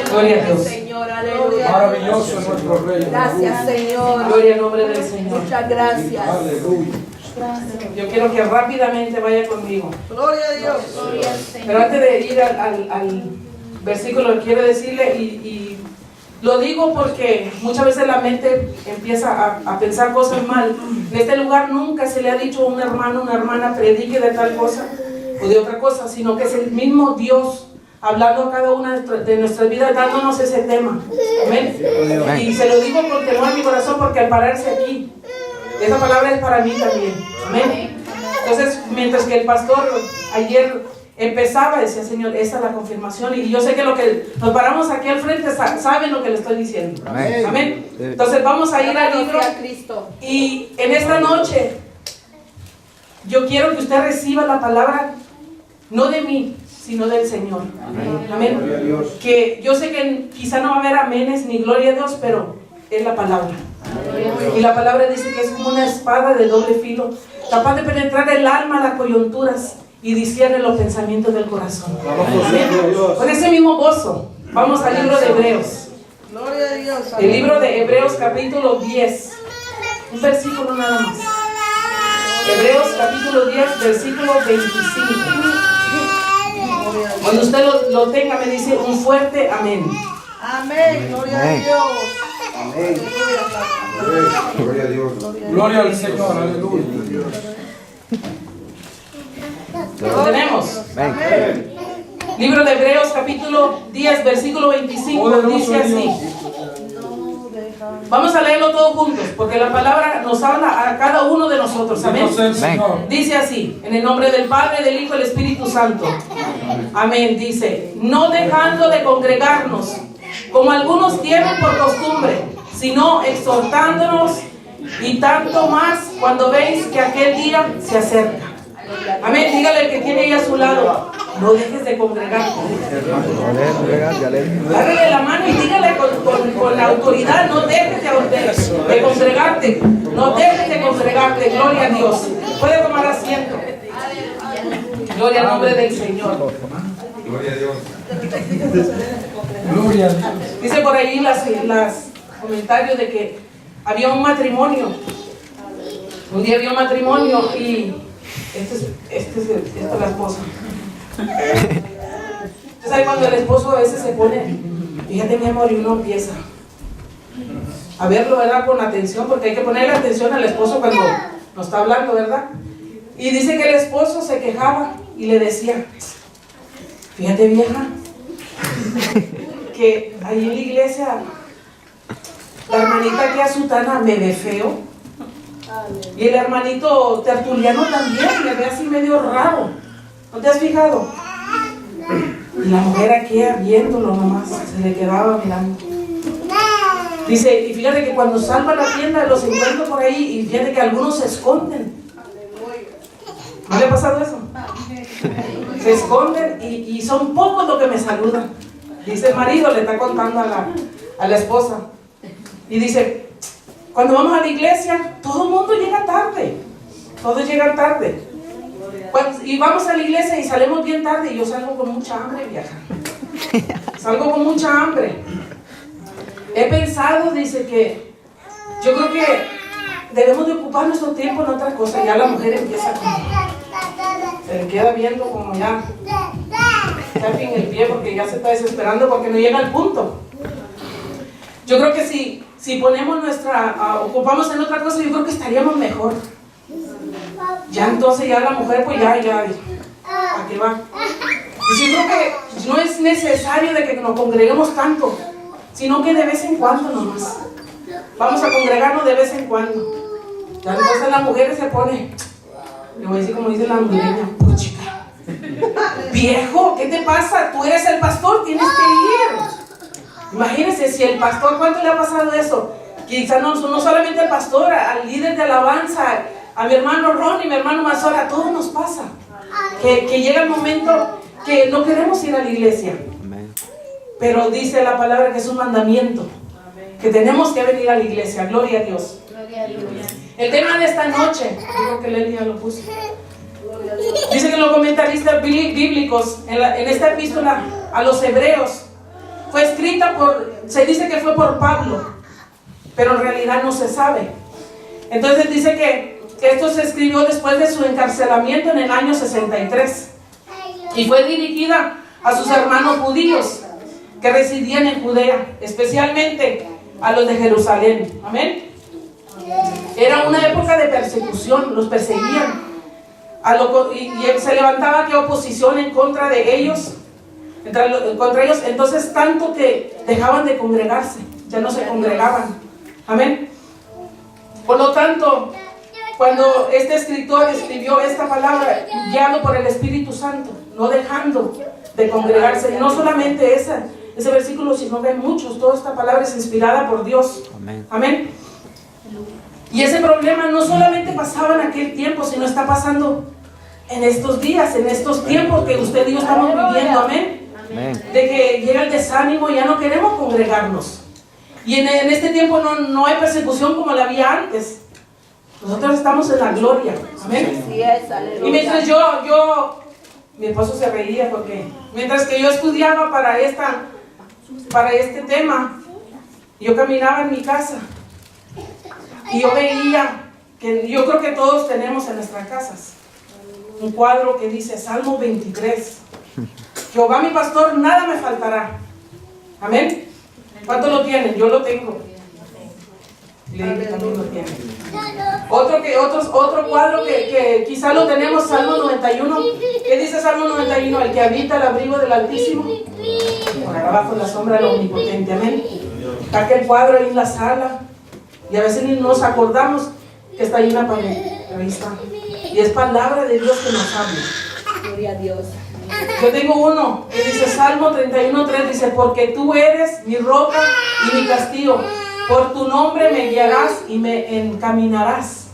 Gloria a Dios. Señor, aleluya. Maravilloso es nuestro Rey. Gracias, Señor. Gloria al nombre del Señor. Muchas gracias. Aleluya. Yo quiero que rápidamente vaya conmigo. Gloria a Dios. Pero antes de ir al versículo, quiero decirle, y lo digo porque muchas veces la mente empieza a pensar cosas mal. En este lugar nunca se le ha dicho a un hermano, una hermana, predique de tal cosa o de otra cosa, sino que es el mismo Dios hablando a cada una de nuestras vidas, dándonos ese tema. Amén. Y se lo digo con temor en mi corazón, porque al pararse aquí, esa palabra es para mí también. Amén. Entonces, mientras que el pastor ayer empezaba, decía, Señor, esta es la confirmación. Y yo sé que lo que nos paramos aquí al frente saben lo que le estoy diciendo. Amén. Amén. Entonces vamos a ir al libro. Y en esta noche, yo quiero que usted reciba la palabra, no de mí, sino del Señor. Amén. Que yo sé que quizá no va a haber amenes ni gloria a Dios, pero es la palabra. Y la palabra dice que es como una espada de doble filo, capaz de penetrar el alma, las coyunturas, y discierne los pensamientos del corazón. Amén. Con ese mismo gozo, vamos al libro de Hebreos. Gloria a Dios. El libro de Hebreos capítulo 10. Un versículo nada más. Hebreos capítulo 10, versículo 25. Cuando usted lo tenga, me dice un fuerte amén. Amén. Gloria a Dios. Amén. Gloria a Dios. Gloria al Señor. Aleluya. ¿Lo tenemos? Amén. Libro de Hebreos capítulo 10, versículo 25. Dice así. Vamos a leerlo todos juntos, porque la palabra nos habla a cada uno de nosotros. Amén. Dice así, en el nombre del Padre, del Hijo y del Espíritu Santo. Amén. Dice, no dejando de congregarnos, como algunos tienen por costumbre, sino exhortándonos, y tanto más cuando veis que aquel día se acerca. Amén. Dígale al que tiene ahí a su lado, no dejes de congregarte. Agárrele la mano y dígale con la autoridad, no dejes de congregarte. No dejes de congregarte. Gloria a Dios. Puede tomar asiento. Gloria al nombre del Señor. Gloria a Dios. Gloria a Dios. Dice por ahí las comentarios de que había un matrimonio. Un día había un matrimonio y esta es la esposa. Usted sabe cuando el esposo a veces se pone, fíjate mi amor, y uno empieza a verlo, ¿verdad? Con atención, porque hay que ponerle atención al esposo cuando nos está hablando, ¿verdad? Y dice que el esposo se quejaba y le decía, fíjate vieja, que ahí en la iglesia la hermanita que azutana me ve feo. Y el hermanito Tertuliano también me ve así medio raro. ¿No te has fijado? Y la mujer aquí viéndolo nomás, se le quedaba mirando. Dice, y fíjate que cuando salgo a la tienda los encuentro por ahí y fíjate que algunos se esconden. ¿No le ha pasado eso? Se esconden y son pocos los que me saludan. Dice el marido, le está contando a la esposa. Y dice, cuando vamos a la iglesia, todo el mundo llega tarde. Todos llegan tarde. Y vamos a la iglesia y salimos bien tarde y yo salgo con mucha hambre, vieja. Salgo con mucha hambre. He pensado, dice, que yo creo que debemos de ocupar nuestro tiempo en otras cosas. Ya la mujer empieza como, se le queda viendo como ya fin el pie porque ya se está desesperando porque no llega al punto. Yo creo que si ponemos ocupamos en otra cosa, yo creo que estaríamos mejor. Ya entonces ya la mujer pues ya, ¿a qué va? Y yo creo que no es necesario de que nos congreguemos tanto, sino que de vez en cuando nomás. Vamos a congregarnos de vez en cuando. Ya entonces las mujeres se ponen, le voy a decir como dice la hondureña, puchica, viejo, ¿qué te pasa? Tú eres el pastor, tienes que ir. Imagínense si el pastor, ¿cuánto le ha pasado eso? Quizás no solamente al pastor, al líder de alabanza, a mi hermano Ron y mi hermano Mazora, a todos nos pasa. Que llega el momento que no queremos ir a la iglesia. Pero dice la palabra que es un mandamiento, que tenemos que venir a la iglesia. Gloria a Dios. El tema de esta noche, creo que Leli ya lo puso. Dice que los comentaristas bíblicos en esta epístola a los hebreos fue escrita se dice que fue por Pablo, pero en realidad no se sabe. Entonces dice que esto se escribió después de su encarcelamiento en el año 63 y fue dirigida a sus hermanos judíos que residían en Judea, especialmente a los de Jerusalén. Amén. Era una época de persecución, los perseguían y se levantaba que oposición en contra de ellos, contra ellos, entonces tanto que dejaban de congregarse, ya no se congregaban. Amén. Por lo tanto, cuando este escritor escribió esta palabra, guiado por el Espíritu Santo, no dejando de congregarse, no solamente ese versículo, sino que hay muchos, toda esta palabra es inspirada por Dios. Amén. Amén. Y ese problema no solamente pasaba en aquel tiempo, sino está pasando en estos días, en estos tiempos que usted y yo estamos viviendo. Amén. De que llega el desánimo y ya no queremos congregarnos. Y en este tiempo no hay persecución como la había antes. Nosotros estamos en la gloria. Amén. Y mientras mi esposo se reía porque mientras que yo estudiaba para este tema, yo caminaba en mi casa y yo veía que yo creo que todos tenemos en nuestras casas un cuadro que dice Salmo 23. Jehová mi pastor, nada me faltará. Amén. ¿Cuántos lo tienen? Yo lo tengo. Le dije que también lo tienen. Otro cuadro que quizá lo tenemos, Salmo 91. ¿Qué dice Salmo 91? El que habita el abrigo del Altísimo morará bajo la sombra del Omnipotente. Amén. Está aquel cuadro ahí en la sala y a veces ni nos acordamos que está ahí en la pared, pero ahí está. Y es palabra de Dios que nos habla. Gloria a Dios. Yo tengo uno que dice Salmo 31:3, dice: porque tú eres mi roca y mi castillo, por tu nombre me guiarás y me encaminarás.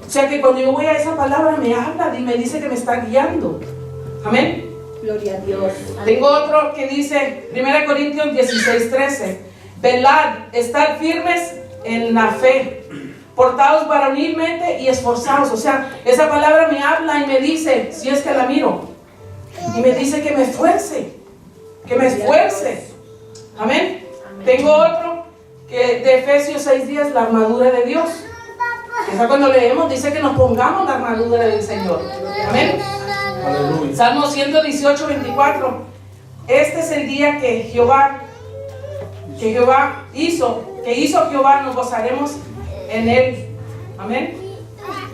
O sea que cuando yo voy a esa palabra me habla y me dice que me está guiando. Amén. Gloria a Dios. Tengo otro que dice 1 Corintios 16:13: velad, estad firmes en la fe, portaos varonilmente y esforzaos. O sea, esa palabra me habla y me dice, si es que la miro, y me dice que me esfuerce, Amén. Tengo otro que de Efesios 6:10, la armadura de Dios. Esa cuando leemos dice que nos pongamos la armadura del Señor. Amén. Aleluya. Salmo 118:24. Este es el día que Jehová hizo Jehová, nos gozaremos en él. Amén.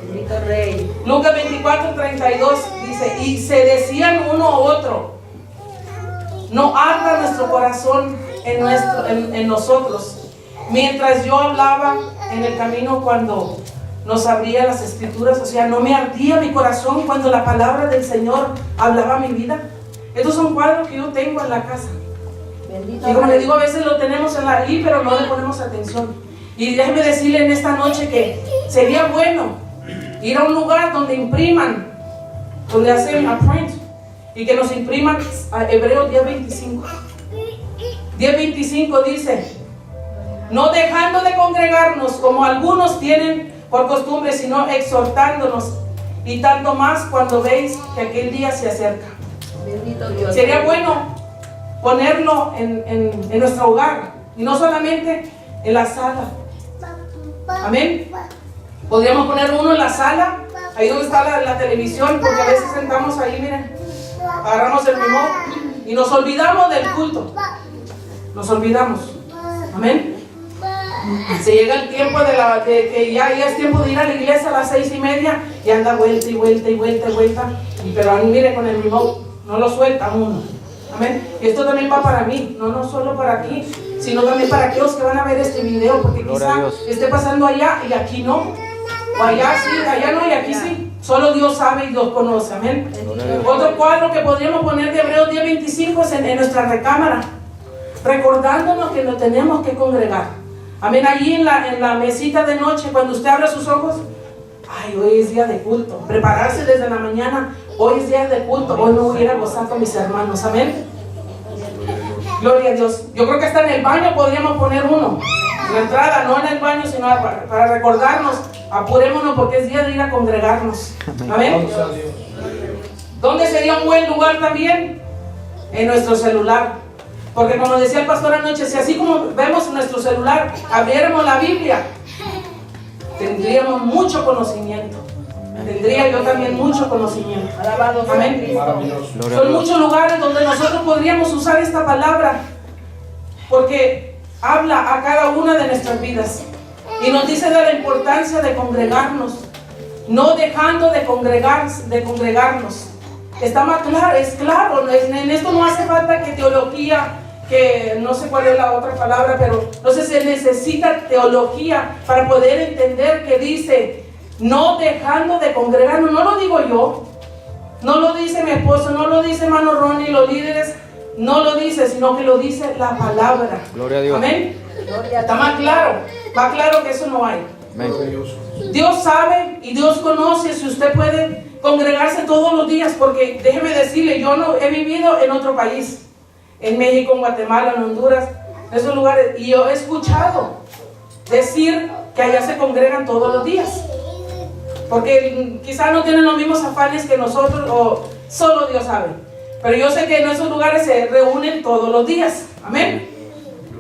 Bendito Rey. Lucas 24:32 dice: y se decían uno a otro, no arda nuestro corazón en nosotros, mientras yo hablaba en el camino cuando nos abría las escrituras. O sea, no me ardía mi corazón cuando la palabra del Señor hablaba a mi vida. Estos son cuadros que yo tengo en la casa. Bendito y como le digo, a veces lo tenemos ahí, pero no le ponemos atención. Y déjeme decirle en esta noche que sería bueno ir a un lugar donde impriman, donde hacen a print, y que nos impriman a Hebreos 10:25. 10:25 dice: no dejando de congregarnos como algunos tienen por costumbre, sino exhortándonos, y tanto más cuando veis que aquel día se acerca. Bendito Dios. Sería bueno ponerlo en nuestro hogar, y no solamente en la sala. Amén. Podríamos poner uno en la sala, ahí donde está la televisión, porque a veces sentamos ahí, miren, agarramos el remote y nos olvidamos del culto. Nos olvidamos. Amén. Se llega el tiempo de que ya es tiempo de ir a la iglesia a las 6:30 y anda vuelta y vuelta y vuelta y vuelta. Pero ahí mire con el remote, no lo suelta uno. Amén. Y esto también va para mí, no solo para aquí, sino también para aquellos que van a ver este video, porque quizá esté pasando allá y aquí no. O allá sí, allá no y aquí sí. Solo Dios sabe y Dios conoce. Amén. Otro cuadro que podríamos poner de Hebreos 10:25 es en nuestra recámara, recordándonos que nos tenemos que congregar. Amén. Allí en la mesita de noche, cuando usted abra sus ojos, ay, hoy es día de culto. Prepararse desde la mañana, hoy es día de culto, hoy me voy a ir a gozar con mis hermanos. Amén. Gloria a Dios. Yo creo que hasta en el baño podríamos poner uno. la entrada, no en el baño, sino para recordarnos. Apurémonos porque es día de ir a congregarnos. Amén. ¿Dónde sería un buen lugar también? En nuestro celular. Porque como decía el pastor anoche, si así como vemos en nuestro celular, abriéramos la Biblia, tendríamos mucho conocimiento. Tendría yo también mucho conocimiento. Amén. Son muchos lugares donde nosotros podríamos usar esta palabra, porque habla a cada una de nuestras vidas y nos dice de la importancia de congregarnos, no dejando de congregarnos. Está más claro, es claro, en esto no hace falta que teología, que no sé cuál es la otra palabra, pero no sé, se necesita teología para poder entender que dice, no dejando de congregarnos. No lo digo yo, no lo dice mi esposo, no lo dice hermano Ronnie, los líderes, no lo dice, sino que lo dice la palabra. Gloria a Dios. Amén. Está más claro que eso no hay. Amén. Dios sabe y Dios conoce si usted puede congregarse todos los días, porque déjeme decirle, yo no he vivido en otro país, en México, en Guatemala, en Honduras, en esos lugares, y yo he escuchado decir que allá se congregan todos los días, porque quizás no tienen los mismos afanes que nosotros, o solo Dios sabe, pero yo sé que en esos lugares se reúnen todos los días. Amén.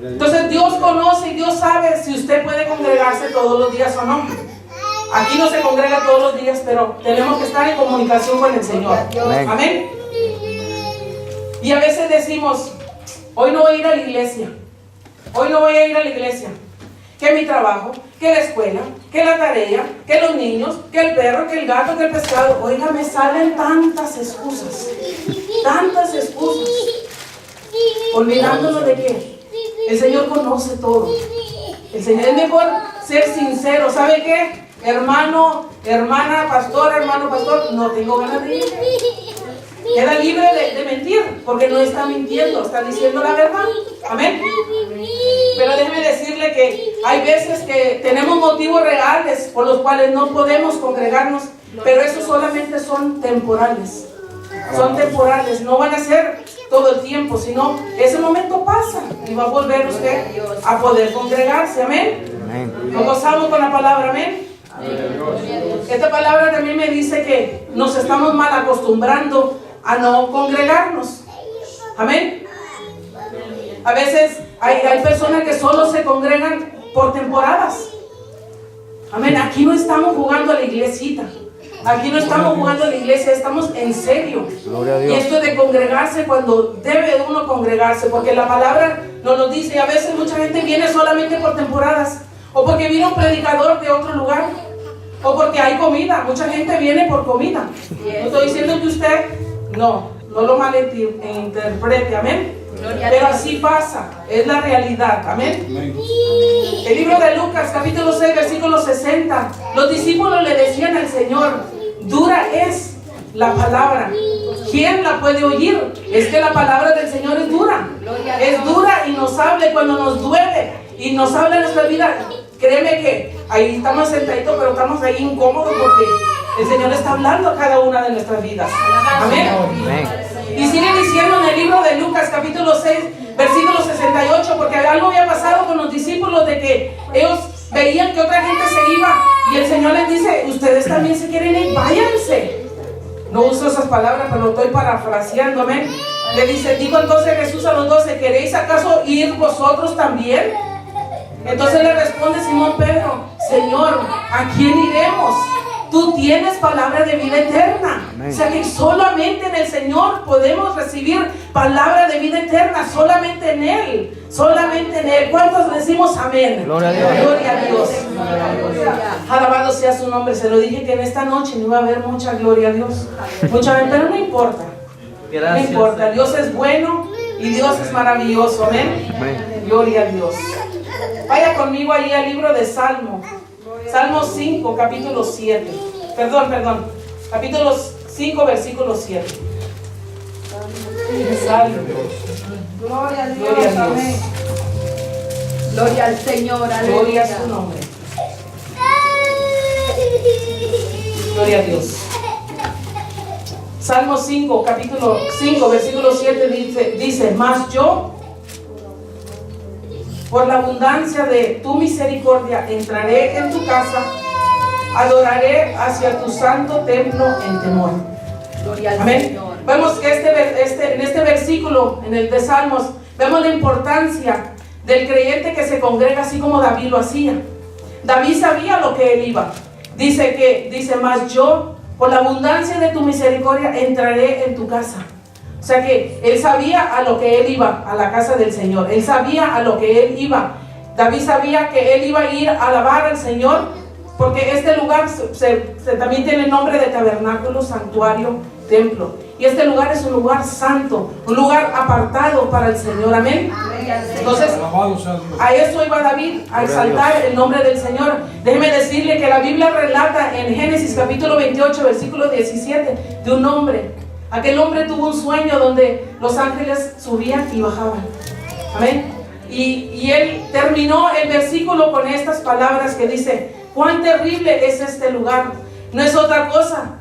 Entonces Dios conoce y Dios sabe si usted puede congregarse todos los días o no. Aquí no se congrega todos los días, pero tenemos que estar en comunicación con el Señor. Amén. Y a veces decimos, hoy no voy a ir a la iglesia, hoy no voy a ir a la iglesia, que mi trabajo, que la escuela, que la tarea, que los niños, que el perro, que el gato, que el pescado. Oiga, me salen tantas excusas, olvidándonos de que el Señor conoce todo. El Señor, es mejor ser sincero. ¿Sabe qué? Hermano, hermana, pastor, no tengo ganas de ir. Queda libre de mentir, porque no está mintiendo, está diciendo la verdad. Amén. Pero déjeme decirle que hay veces que tenemos motivos reales por los cuales no podemos congregarnos, pero esos solamente son temporales. Son temporales, no van a ser todo el tiempo, sino ese momento pasa y va a volver usted a poder congregarse. Amén. Nos gozamos con la palabra. Amén. Esta palabra también me dice que nos estamos mal acostumbrando a no congregarnos. Amén. A veces hay personas que solo se congregan por temporadas. Amén. Aquí no estamos jugando a la iglesita. Aquí no estamos jugando a la iglesia, estamos en serio. Y esto de congregarse cuando debe uno congregarse, porque la palabra nos lo dice. Y a veces mucha gente viene solamente por temporadas, o porque vino un predicador de otro lugar, o porque hay comida. Mucha gente viene por comida. No estoy diciendo que usted no lo malinterprete. Amén. Pero así pasa, es la realidad. Amén. El libro de Lucas, capítulo 6, versículo 60. Los discípulos le decían al Señor, dura es la palabra, ¿quién la puede oír? Es que la palabra del Señor es dura y nos habla. Cuando nos duele y nos habla en nuestra vida, créeme que ahí estamos sentaditos, pero estamos ahí incómodos, porque el Señor está hablando a cada una de nuestras vidas. Amén. Y sigue diciendo en el libro de Lucas, capítulo 6, versículo 68, porque algo había pasado con los discípulos, de que ellos veían que otra gente se iba, y el Señor les dice, ustedes también se quieren ir, váyanse. No uso esas palabras, pero lo estoy parafraseando. Amén. Le dice, dijo entonces Jesús a los 12, ¿queréis acaso ir vosotros también? Entonces le responde Simón Pedro, Señor, ¿a quién iremos? Tú tienes palabra de vida eterna. Amén. O sea que solamente en el Señor podemos recibir palabra de vida eterna. Solamente en Él. Solamente en Él. ¿Cuántos decimos amén? Gloria a Dios. Gloria a Dios. Alabado sea su nombre. Se lo dije que en esta noche no iba a haber mucha gloria a Dios. Mucha, pero no importa. No importa. Dios es bueno y Dios es maravilloso. Amén. Gloria a Dios. Vaya conmigo allí al libro de Salmo. Salmo 5, capítulo 7. Perdón. Capítulo 5, versículo 7. Salmo. Gloria a Dios. Gloria a Dios. Amén. Gloria al Señor. Aleluya. Gloria a su nombre. Gloria a Dios. Salmo 5, capítulo 5, versículo 7 dice, mas yo por la abundancia de tu misericordia, entraré en tu casa, adoraré hacia tu santo templo en temor. Gloria al Amén. Señor. Vemos que en este versículo, en el de Salmos, vemos la importancia del creyente que se congrega así como David lo hacía. David sabía lo que él iba. Dice, mas yo, por la abundancia de tu misericordia, entraré en tu casa. O sea que él sabía a lo que él iba, a la casa del Señor. Él sabía a lo que él iba. David sabía que él iba a ir a alabar al Señor, porque este lugar también tiene el nombre de tabernáculo, santuario, templo. Y este lugar es un lugar santo, un lugar apartado para el Señor. Amén. Entonces, a eso iba David, a exaltar el nombre del Señor. Déjeme decirle que la Biblia relata en Génesis capítulo 28, versículo 17, de un hombre. Aquel hombre tuvo un sueño donde los ángeles subían y bajaban. Amén. Y él terminó el versículo con estas palabras que dice: cuán terrible es este lugar. No es otra cosa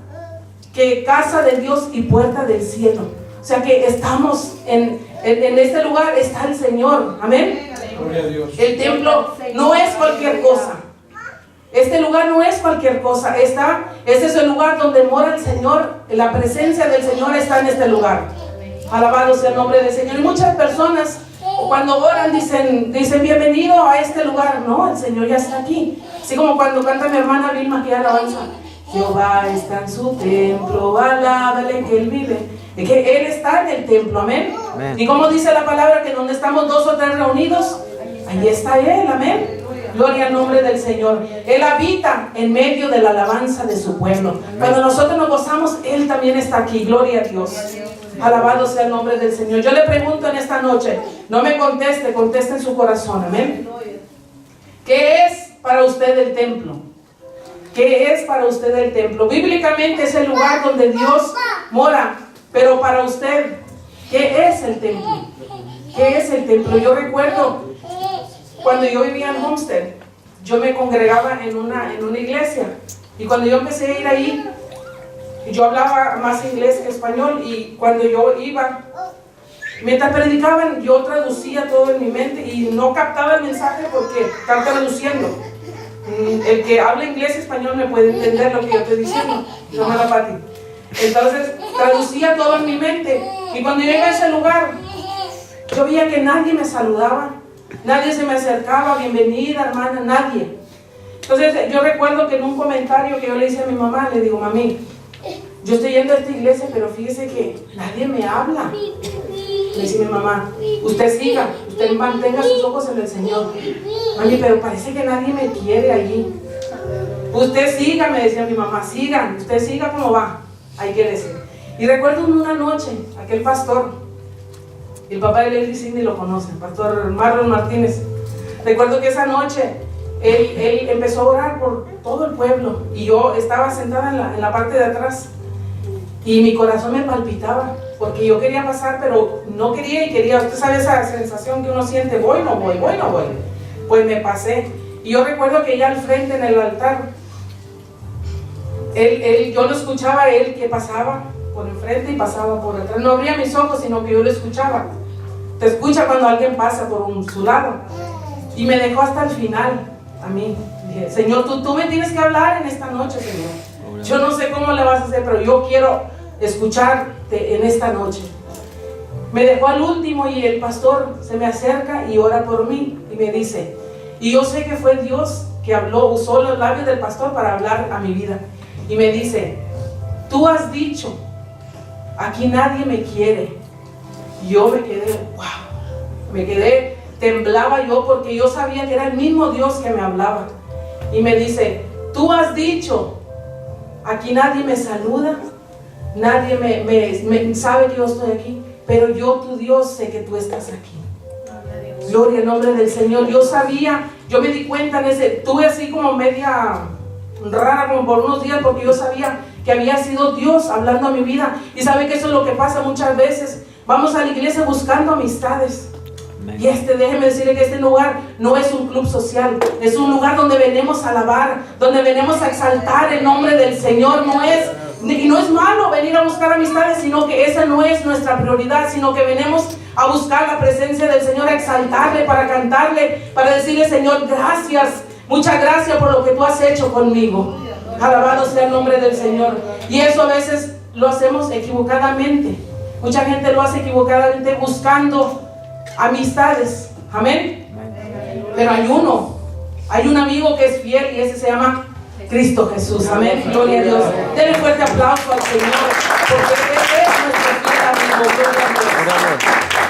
que casa de Dios y puerta del cielo. O sea que estamos en este lugar, está el Señor. Amén. Gloria a Dios. El templo no es cualquier cosa. Este lugar no es cualquier cosa. Este es el lugar donde mora el Señor. La presencia del Señor está en este lugar. Alabado sea el nombre del Señor. Y muchas personas cuando oran dicen bienvenido a este lugar. No, el Señor ya está aquí. Así como cuando canta mi hermana Vilma que alabanza: Jehová está en su templo, alábale que Él vive. Es que Él está en el templo, amén. Y como dice la palabra, que donde estamos dos o tres reunidos, ahí está Él, amén. Gloria al nombre del Señor. Él habita en medio de la alabanza de su pueblo. Cuando nosotros nos gozamos, Él también está aquí. Gloria a Dios. Alabado sea el nombre del Señor. Yo le pregunto en esta noche, no me conteste, conteste en su corazón, amén. ¿Qué es para usted el templo? ¿Qué es para usted el templo? Bíblicamente es el lugar donde Dios mora. Pero para usted, ¿qué es el templo? ¿Qué es el templo? Yo recuerdo cuando yo vivía en Homestead, yo me congregaba en una iglesia. Y cuando yo empecé a ir ahí, yo hablaba más inglés que español. Y cuando yo iba, mientras predicaban, yo traducía todo en mi mente y no captaba el mensaje porque estaba traduciendo. El que habla inglés y español me puede entender lo que yo estoy diciendo. Hermana Pati. Entonces traducía todo en mi mente. Y cuando yo iba a ese lugar, yo veía que nadie me saludaba, nadie se me acercaba: bienvenida hermana, nadie. Entonces yo recuerdo que en un comentario que yo le hice a mi mamá, le digo: mami, yo estoy yendo a esta iglesia, pero fíjese que nadie me habla. Le dice mi mamá: usted siga, usted mantenga sus ojos en el Señor. Mami, pero parece que nadie me quiere allí. Usted siga, me decía mi mamá, sigan, usted siga como va. Ahí quédese. Y recuerdo una noche, aquel pastor, el papá de Leslie Cindy lo conoce, el pastor Marlon Martínez. Recuerdo que esa noche él empezó a orar por todo el pueblo. Y yo estaba sentada en la parte de atrás. Y mi corazón me palpitaba, porque yo quería pasar, pero no quería y quería. Usted sabe esa sensación que uno siente: voy, no voy, voy, no voy. Pues me pasé. Y yo recuerdo que ya al frente en el altar, yo lo escuchaba a él que pasaba por enfrente y pasaba por detrás. No abría mis ojos, sino que yo lo escuchaba. Te escucha cuando alguien pasa por su lado. Y me dejó hasta el final a mí. Dije: Señor, tú me tienes que hablar en esta noche, Señor. Yo no sé cómo le vas a hacer, pero yo quiero escucharte en esta noche. Me dejó al último y el pastor se me acerca y ora por mí y me dice, y yo sé que fue Dios que usó los labios del pastor para hablar a mi vida. Y me dice: tú has dicho, aquí nadie me quiere. Y yo me quedé, wow, temblaba yo, porque yo sabía que era el mismo Dios que me hablaba. Y me dice: tú has dicho, aquí nadie me saluda, nadie me sabe que yo estoy aquí, pero yo, tu Dios, sé que tú estás aquí. Gloria al nombre del Señor. Yo sabía, yo me di cuenta tuve así como media rara como por unos días, porque yo sabía que había sido Dios hablando a mi vida. Y sabe que eso es lo que pasa muchas veces. Vamos a la iglesia buscando amistades. Y déjeme decirle que este lugar no es un club social, es un lugar donde venimos a alabar, donde venimos a exaltar el nombre del Señor. No es Y no es malo venir a buscar amistades, sino que esa no es nuestra prioridad, sino que venimos a buscar la presencia del Señor, a exaltarle, para cantarle, para decirle: Señor, gracias, muchas gracias por lo que tú has hecho conmigo. Alabado sea el nombre del Señor. Y eso a veces lo hacemos equivocadamente. Mucha gente lo hace equivocadamente buscando amistades. Amén. Pero hay un amigo que es fiel, y ese se llama Cristo Jesús. Amén. Gloria a Dios. Denle un fuerte aplauso al Señor, porque Él es nuestro fiel amigo. Gloria a Dios.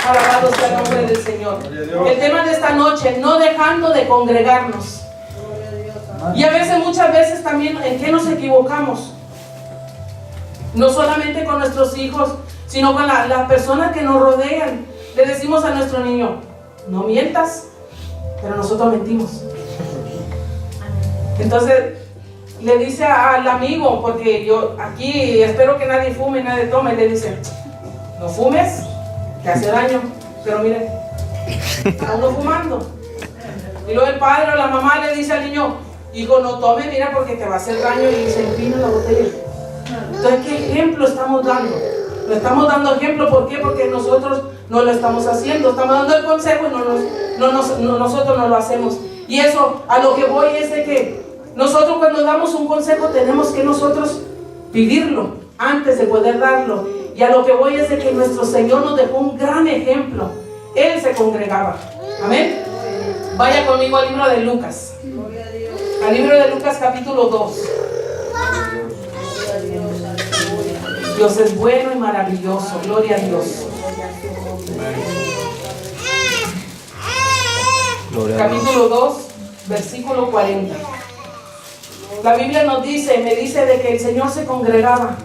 Alabado sea el nombre del Señor. El tema de esta noche: no dejando de congregarnos. Y a veces, muchas veces también, ¿en qué nos equivocamos? No solamente con nuestros hijos, sino con las personas que nos rodean. Le decimos a nuestro niño: no mientas, pero nosotros mentimos. Entonces le dice al amigo, porque yo aquí espero que nadie fume, nadie tome, le dice: no fumes, te hace daño. Pero miren, está uno fumando. Y luego el padre o la mamá le dice al niño: hijo, no tome, mira, porque te va a hacer daño, y se empina la botella. Entonces, ¿qué ejemplo estamos dando? Lo estamos dando ejemplo. ¿Por qué? Porque nosotros no lo estamos haciendo. Estamos dando el consejo y nosotros no lo hacemos. Y eso, a lo que voy es de que nosotros, cuando damos un consejo, tenemos que nosotros vivirlo antes de poder darlo. Y a lo que voy es de que nuestro Señor nos dejó un gran ejemplo. Él se congregaba. Amén. Vaya conmigo al libro de Lucas. Al libro de Lucas, capítulo 2. Dios es bueno y maravilloso. Gloria a Dios. Capítulo 2, versículo 40. La Biblia nos dice, me dice de que el Señor se congregaba.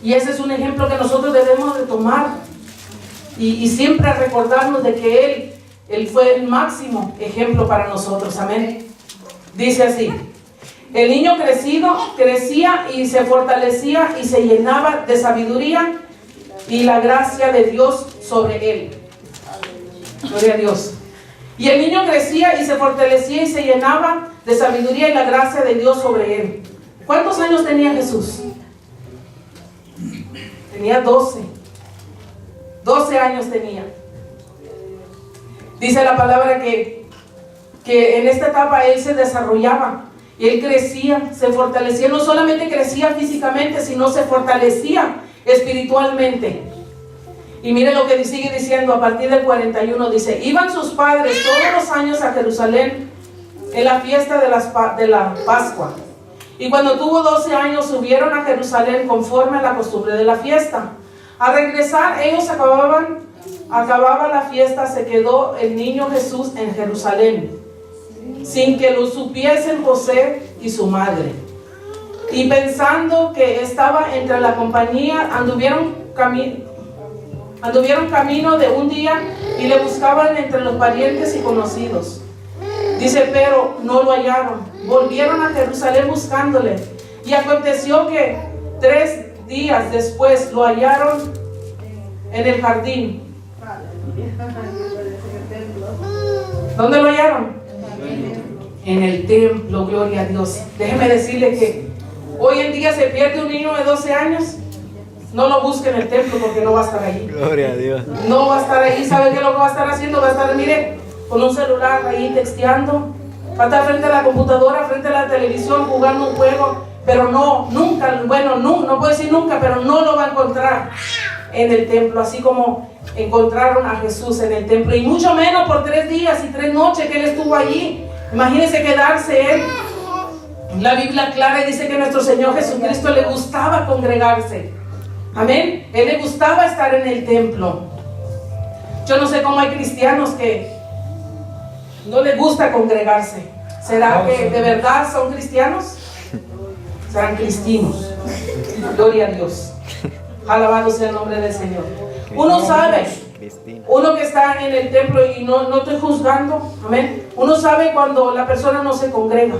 Y ese es un ejemplo que nosotros debemos de tomar. Y siempre recordarnos de que Él fue el máximo ejemplo para nosotros. Amén. Dice así: el niño crecía y se fortalecía y se llenaba de sabiduría y la gracia de Dios sobre él. Gloria a Dios. Y el niño crecía y se fortalecía y se llenaba de sabiduría y la gracia de Dios sobre él. ¿Cuántos años tenía Jesús? Tenía 12. 12 años tenía. Dice la palabra que en esta etapa él se desarrollaba. Y él crecía, se fortalecía. No solamente crecía físicamente, sino se fortalecía espiritualmente. Y mire lo que sigue diciendo a partir del 41. Dice: iban sus padres todos los años a Jerusalén en la fiesta de la Pascua. Y cuando tuvo 12 años subieron a Jerusalén conforme a la costumbre de la fiesta. Al regresar ellos acababa la fiesta, se quedó el niño Jesús en Jerusalén, sin que lo supiesen José y su madre. Y pensando que estaba entre la compañía, anduvieron camino de un día y le buscaban entre los parientes y conocidos. Dice: pero no lo hallaron. Volvieron a Jerusalén buscándole. Y aconteció que 3 días después lo hallaron en el jardín. ¿Dónde lo hallaron? En el templo. Gloria a Dios. Déjeme decirle que hoy en día se pierde un niño de 12 años. No lo busque en el templo, porque no va a estar ahí. Gloria a Dios. No va a estar ahí. ¿Sabe qué es lo que va a estar haciendo? Va a estar, mire, con un celular ahí texteando. Va a estar frente a la computadora, frente a la televisión, jugando un juego. Pero nunca, bueno, no puedo decir nunca, pero no lo va a encontrar en el templo, así como encontraron a Jesús en el templo. Y mucho menos por 3 días y 3 noches que él estuvo allí. Imagínense quedarse él. La Biblia clara dice que a nuestro Señor Jesucristo le gustaba congregarse. Amén. Él le gustaba estar en el templo. Yo no sé cómo hay cristianos que no les gusta congregarse. ¿Será que de verdad son cristianos? Serán cristinos. Gloria a Dios. Alabado sea el nombre del Señor. Uno sabe, uno que está en el templo, y no estoy juzgando, amén. Uno sabe cuando la persona no se congrega.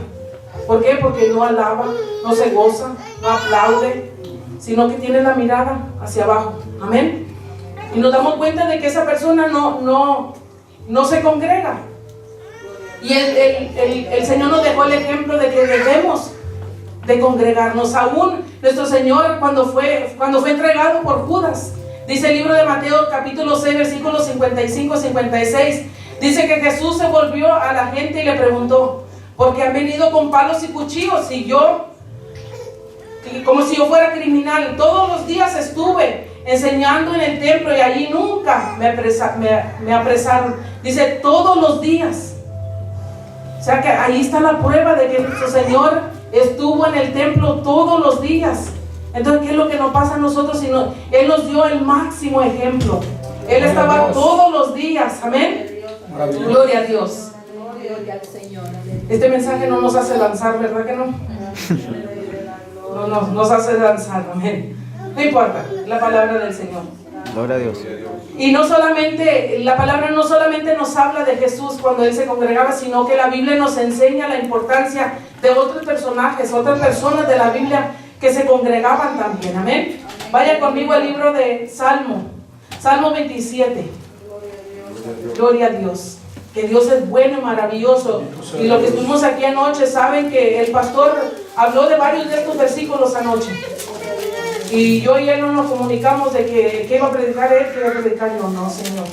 ¿Por qué? Porque no alaba, no se goza, no aplaude, sino que tiene la mirada hacia abajo. Amén. Y nos damos cuenta de que esa persona no se congrega. Y el Señor nos dejó el ejemplo de que debemos de congregarnos. Aún nuestro Señor cuando fue entregado por Judas. Dice el libro de Mateo capítulo 6 versículos 55-56. Dice que Jesús se volvió a la gente y le preguntó: ¿por qué han venido con palos y cuchillos? Como si yo fuera criminal. Todos los días estuve enseñando en el templo y allí nunca me apresaron. Dice, todos los días. O sea que ahí está la prueba de que nuestro Señor estuvo en el templo todos los días. Entonces, ¿qué es lo que nos pasa a nosotros? Él nos dio el máximo ejemplo. Él estaba todos los días. Amén. Gloria a Dios. Gloria al Señor. Este mensaje no nos hace lanzar, ¿verdad que no? No nos hace lanzar. Amén. No importa, la palabra del Señor. Gloria a Dios. Y no solamente, la palabra no solamente nos habla de Jesús cuando Él se congregaba, sino que la Biblia nos enseña la importancia de otros personajes, otras personas de la Biblia que se congregaban también. Amén. Vaya conmigo al libro de Salmo 27. Gloria a Dios. Que Dios es bueno y maravilloso. Y lo que estuvimos aquí anoche, saben que el pastor habló de varios de estos versículos anoche. Y yo y él no nos comunicamos de que iba a predicar él, que iba a predicar yo. No, Señor.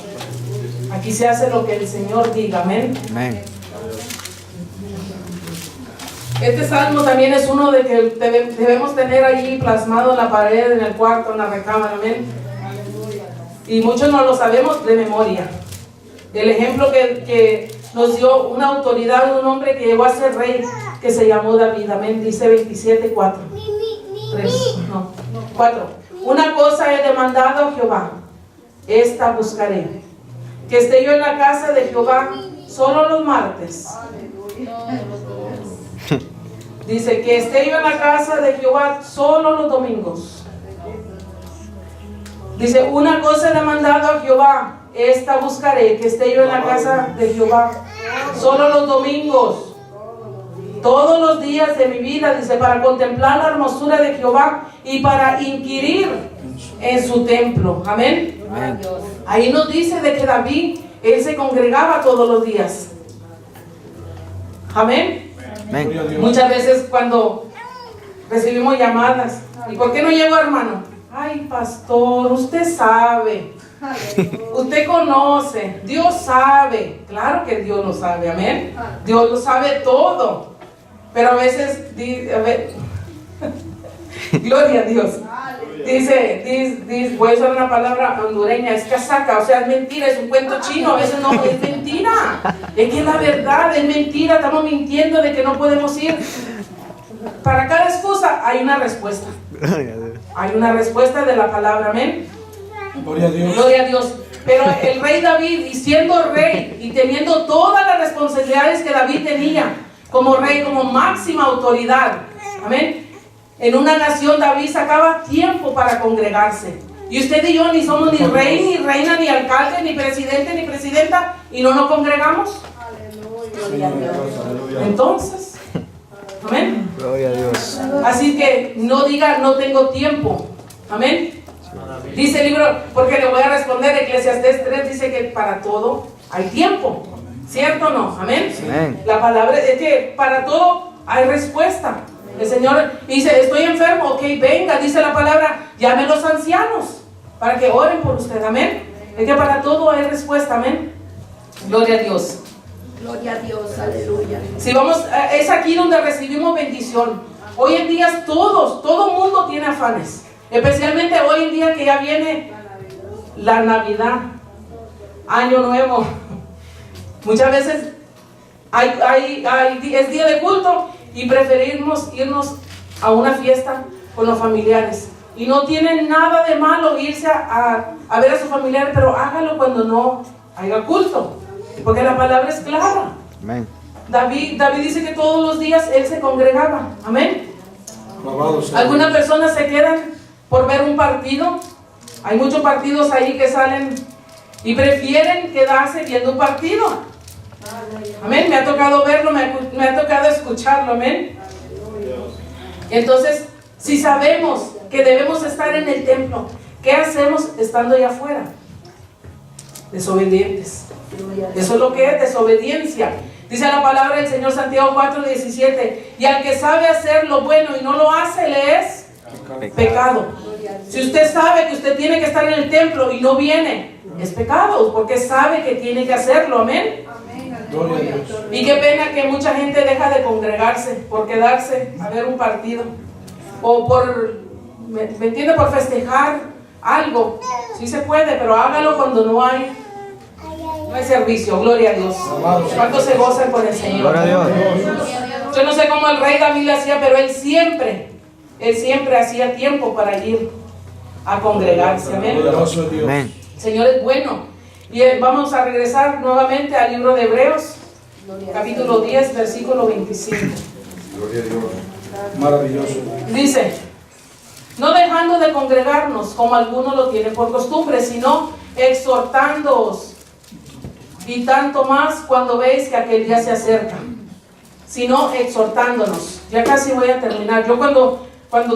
Aquí se hace lo que el Señor diga. Amén. Amén. Este salmo también es uno de que debemos tener allí plasmado en la pared, en el cuarto, en la recámara. Amén. Y muchos no lo sabemos de memoria. El ejemplo que nos dio una autoridad de un hombre que llegó a ser rey, que se llamó David. Amén. Dice 27:4. 4. Una cosa he demandado a Jehová, esta buscaré, que esté yo en la casa de Jehová solo los martes. Dice que esté yo en la casa de Jehová solo los domingos. Dice, una cosa he demandado a Jehová, esta buscaré, que esté yo en la casa de Jehová solo los domingos. Todos los días de mi vida, dice, para contemplar la hermosura de Jehová y para inquirir en su templo. Amén. Amén. Ahí nos dice de que David, él se congregaba todos los días. Amén. Amén. Muchas veces cuando recibimos llamadas, ¿y por qué no llegó, hermano? Ay, pastor, usted sabe, usted conoce, Dios sabe. Claro que Dios lo sabe, amén. Dios lo sabe todo. Pero a veces, gloria a Dios. Dice, voy a usar una palabra hondureña, es casaca, o sea, es mentira, es un cuento chino, a veces no, es mentira. Es que es la verdad, es mentira, estamos mintiendo de que no podemos ir. Para cada excusa hay una respuesta. Hay una respuesta de la palabra, amén. Gloria a Dios. Gloria a Dios. Pero el rey David, y siendo rey, y teniendo todas las responsabilidades que David tenía, como rey, como máxima autoridad, amén. En una nación David sacaba tiempo para congregarse. Y usted y yo ni somos ni rey, ni reina, ni alcalde, ni presidente, ni presidenta, y no nos congregamos. Aleluya. Entonces, amén. Gloria a Dios. Así que no diga no tengo tiempo. Amén. Dice el libro, porque le voy a responder, Eclesiastés 3 dice que para todo hay tiempo. ¿Cierto o no? Amén. Amén. La palabra es que para todo hay respuesta. El Señor dice, estoy enfermo, ok, venga, dice la palabra, llame a los ancianos para que oren por usted, amén. Es que para todo hay respuesta, amén. Gloria a Dios. Gloria a Dios, aleluya. Si vamos, es aquí donde recibimos bendición. Hoy en día todo mundo tiene afanes. Especialmente hoy en día que ya viene la Navidad, Año Nuevo. Muchas veces es día de culto y preferimos irnos a una fiesta con los familiares. Y no tiene nada de malo irse a ver a sus familiares, pero hágalo cuando no haya culto. Porque la palabra es clara. Amén. David dice que todos los días él se congregaba. Amén. Algunas personas se quedan por ver un partido. Hay muchos partidos ahí que salen y prefieren quedarse viendo un partido. Amén. Me ha tocado verlo, me ha tocado escucharlo. Amén. Entonces, si sabemos que debemos estar en el templo, ¿qué hacemos estando allá afuera? Desobedientes. Eso es lo que es desobediencia. Dice la palabra del Señor, Santiago 4:17, y al que sabe hacer lo bueno y no lo hace, le es Pecado. Si usted sabe que usted tiene que estar en el templo y no viene, es pecado, porque sabe que tiene que hacerlo. Amén. Y qué pena que mucha gente deja de congregarse por quedarse a ver un partido o por, ¿me entiende? Por festejar algo. Sí se puede, pero hágalo cuando no hay servicio. Gloria a Dios. ¿Cuántos se gozan con el Señor? Gloria a Dios. Yo no sé cómo el rey David lo hacía, pero él siempre hacía tiempo para ir a congregarse. Amén. Amén. El Señor es bueno. Y vamos a regresar nuevamente al libro de Hebreos, capítulo 10, versículo 25. Gloria a Dios. Maravilloso. Dice: no dejando de congregarnos como algunos lo tienen por costumbre, sino exhortándoos, y tanto más cuando veis que aquel día se acerca. Sino exhortándonos. Ya casi voy a terminar. Yo cuando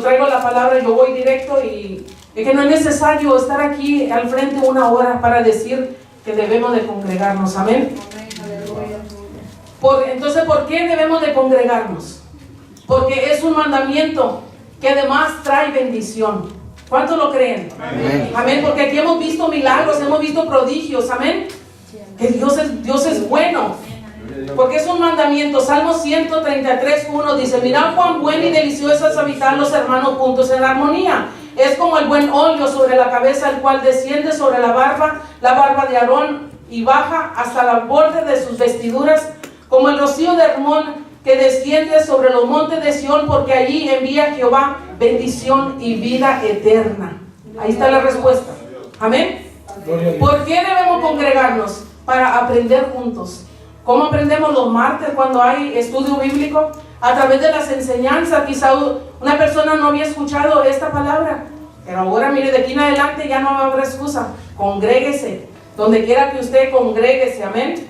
traigo la palabra, yo voy directo, y es que no es necesario estar aquí al frente una hora para decir que debemos de congregarnos. Amén. Entonces, ¿por qué debemos de congregarnos? Porque es un mandamiento que además trae bendición. ¿Cuántos lo creen? Amén. Amén, porque aquí hemos visto milagros, hemos visto prodigios. Amén. Que Dios es bueno. Porque es un mandamiento. Salmo 133:1 dice: mirad cuán bueno y delicioso es habitar los hermanos juntos en armonía. Es como el buen óleo sobre la cabeza, el cual desciende sobre la barba de Aarón, y baja hasta la borde de sus vestiduras, como el rocío de Hermón que desciende sobre los montes de Sión, porque allí envía Jehová bendición y vida eterna. Ahí está la respuesta. Amén. ¿Por qué debemos congregarnos? Para aprender juntos. ¿Cómo aprendemos los martes cuando hay estudio bíblico? A través de las enseñanzas. Quizá una persona no había escuchado esta palabra, pero ahora mire, de aquí en adelante ya no va a haber excusa. Congréguese, donde quiera que usted congréguese. Amén.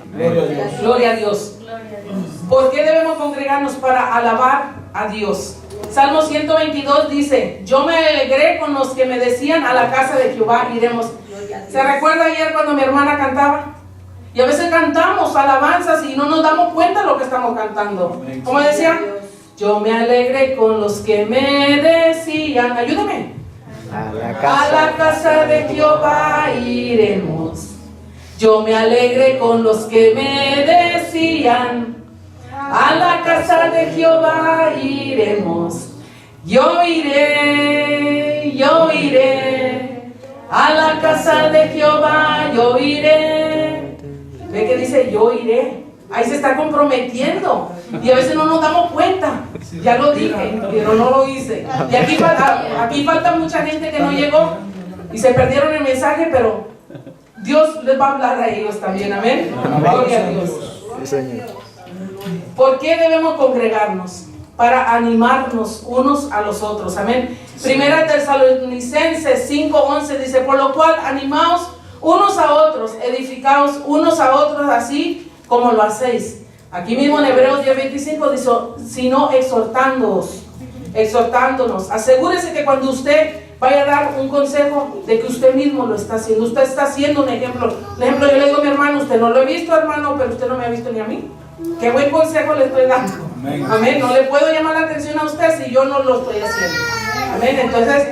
Gloria a Dios. Gloria a Dios. ¿Por qué debemos congregarnos? Para alabar a Dios. Salmo 122 dice: yo me alegré con los que me decían, a la casa de Jehová iremos. ¿Se recuerda ayer cuando mi hermana cantaba? Y a veces cantamos alabanzas y no nos damos cuenta de lo que estamos cantando. ¿Cómo decía? Yo me alegré con los que me decían, ayúdame. A la casa de Jehová iremos. Yo me alegré con los que me decían, a la casa de Jehová iremos. Yo iré, a la casa de Jehová yo iré. Ve que dice yo iré. Ahí se está comprometiendo. Y a veces no nos damos cuenta. Ya lo dije, pero no lo hice. Y aquí falta mucha gente que no llegó y se perdieron el mensaje, pero Dios les va a hablar a ellos también. Amén. Gloria a Dios. Sí, Señor. ¿Por qué debemos congregarnos? Para animarnos unos a los otros. Amén. Primera Tesalonicenses 5:11 dice: por lo cual animaos unos a otros, edificaos unos a otros, así como lo hacéis. Aquí mismo en Hebreos 10:25 dice: sino exhortándonos. Asegúrese que cuando usted vaya a dar un consejo, de que usted mismo lo está haciendo. Usted está haciendo un ejemplo. Por ejemplo, yo le digo a mi hermano: usted no lo he visto, hermano, pero usted no me ha visto ni a mí. Qué buen consejo le estoy dando. Amén. No le puedo llamar la atención a usted si yo no lo estoy haciendo. Amén. Entonces,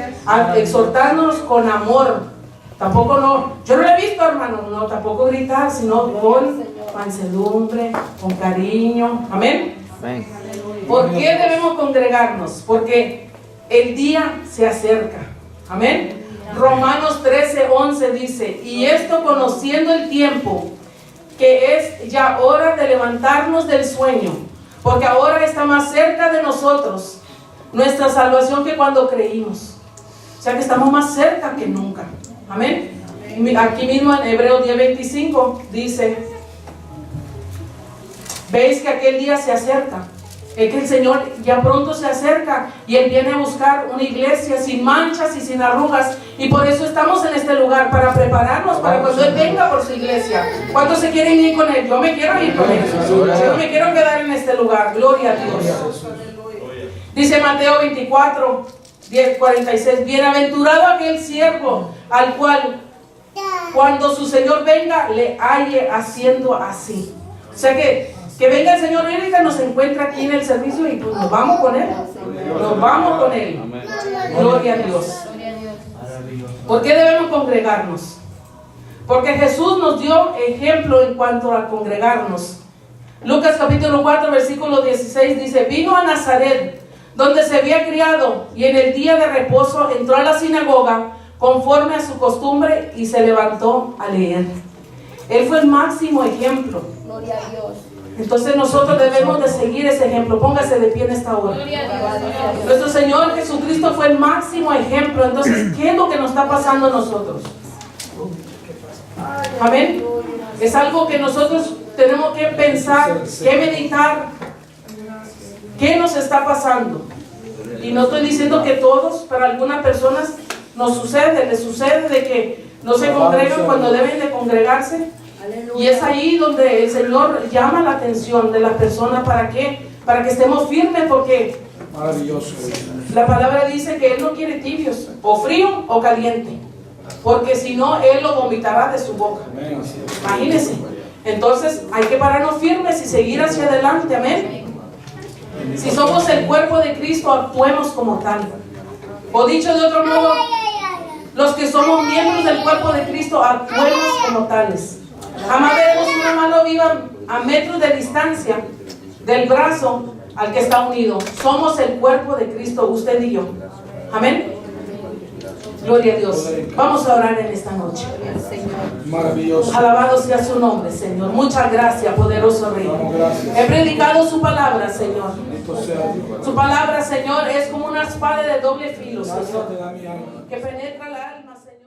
exhortándonos con amor. Tampoco yo no lo he visto, hermano, no, tampoco gritar, sino con mansedumbre, con cariño. Amén. Amén. ¿Por qué debemos congregarnos? Porque el día se acerca. Amén. Romanos 13:11 dice: y esto conociendo el tiempo, que es ya hora de levantarnos del sueño, porque ahora está más cerca de nosotros nuestra salvación que cuando creímos. O sea que estamos más cerca que nunca. Amén. Aquí mismo en Hebreos 10:25 dice: veis que aquel día se acerca. Es que el Señor ya pronto se acerca y Él viene a buscar una iglesia sin manchas y sin arrugas, y por eso estamos en este lugar, para prepararnos para cuando Él venga por su iglesia. ¿Cuántos se quieren ir con Él? Yo me quiero ir con Él. Yo me quiero quedar en este lugar. Gloria a Dios. Dice Mateo 24:46: bienaventurado aquel siervo al cual cuando su Señor venga le halle haciendo así. O sea que Que venga el Señor ahorita, nos encuentra aquí en el servicio y pues nos vamos con Él. Nos vamos con Él. Gloria a Dios. ¿Por qué debemos congregarnos? Porque Jesús nos dio ejemplo en cuanto a congregarnos. Lucas capítulo 4, versículo 16 dice: vino a Nazaret, donde se había criado, y en el día de reposo entró a la sinagoga conforme a su costumbre y se levantó a leer. Él fue el máximo ejemplo. Gloria a Dios. Entonces nosotros debemos de seguir ese ejemplo. Póngase de pie en esta hora. Nuestro Señor Jesucristo fue el máximo ejemplo. Entonces, ¿qué es lo que nos está pasando a nosotros? Amén. Es algo que nosotros tenemos que pensar, que meditar. ¿Qué nos está pasando? Y no estoy diciendo que todos, pero algunas personas nos sucede, les sucede de que no se congregan cuando deben de congregarse. Y es ahí donde el Señor llama la atención de las personas. ¿Para qué? Para que estemos firmes, porque Maravilloso. la palabra dice que Él no quiere tibios, o frío o caliente, porque si no, Él lo vomitará de su boca. Amén. Así es. Imagínense. Entonces hay que pararnos firmes y seguir hacia adelante. Amén. Si somos el cuerpo de Cristo, actuemos como tal. O dicho de otro modo, los que somos miembros del cuerpo de Cristo, actuemos como tales. Jamás veremos una mano viva a metros de distancia del brazo al que está unido. Somos el cuerpo de Cristo, usted y yo. Amén. Gloria a Dios. Vamos a orar en esta noche. Maravilloso. Alabado sea su nombre, Señor. Muchas gracias, poderoso Rey. Damos gracias. He predicado su palabra, Señor. Bendito sea Dios. Su palabra, Señor, es como una espada de doble filo, Gracias Señor, te da mi alma. que penetra el alma, Señor.